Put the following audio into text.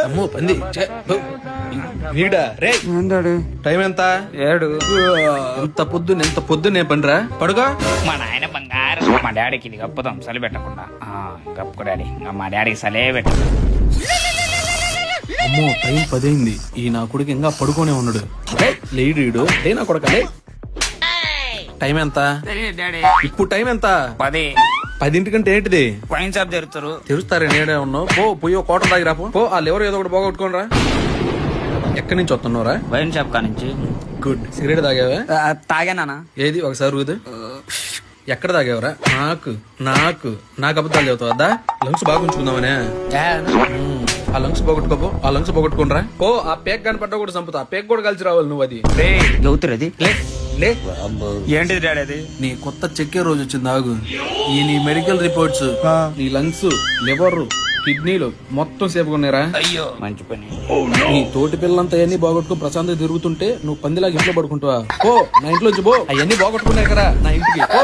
అమ్మో పంది వీడా రే టైం ఎంత 7. ఎంత పొద్దున్నే పనిరా పడుగా. మా నాయన బంగారం. మా డాడీకి ఇది కప్పుదాం చలి పెట్టకుండా. కప్పుకో డాడీ, మా డాడీకి సలే పెట్ట. అమ్మో టైం 10 అయింది. ఈ నా కొడుకు ఇంకా పడుకోనే ఉన్నాడు. లేడీడు ఏ నా కొడుక. టైం ఎంత ఇప్పుడు? టైం ఎంత? 10. 10 ఏంటిది? వైన్ షాప్ తెరుతారు. తెరుస్తారా? నేనే ఉన్నావు. పోయి ఓ కోట తాగిరా పో. ఆ లెవర్ ఏదో ఒకటి బాగొట్టుకోని రా. ఎక్కడి నుంచి వస్తున్నావురా? వైన్ షాప్ కా నుంచి. గుడ్. సిగరెట్ తాగావా? తాగానా? ఏది ఒకసారి ఊదు. ఎక్కడ తాగేవరా? నాకు అబద్ధాలు చదువుతావద్దా? లంగ్స్ బాగా ఉంచుకుందామనే. ఆ లంగ్స్ పోగొట్టుకోరా. ఓ ఆ పేక్ కనపడ్డా కూడా చంపుతా. ఆ పేక్ కూడా కలిసి రావాలి నువ్వు. అది గౌతురది లే ఏంటిది డాడీ? అది నీ కొత్త చెక్కే రోజు వచ్చింది. ఆగు. ఈ నీ మెడికల్ రిపోర్ట్స్, నీ లంగ్స్, లివర్, కిడ్నీలు మొత్తం సేపుగా ఉన్నారా? అయ్యో మంచి పని. నీ తోటి పిల్లలంతా అవన్నీ బాగొట్టుకుని ప్రశాంత్ తిరుగుతుంటే నువ్వు పందిలాగా ఇంట్లో పడుకుంటావా? పో నా ఇంట్లోంచి పో. అవన్నీ బాగొట్టుకున్నాయి కదా నా ఇంటికి పో.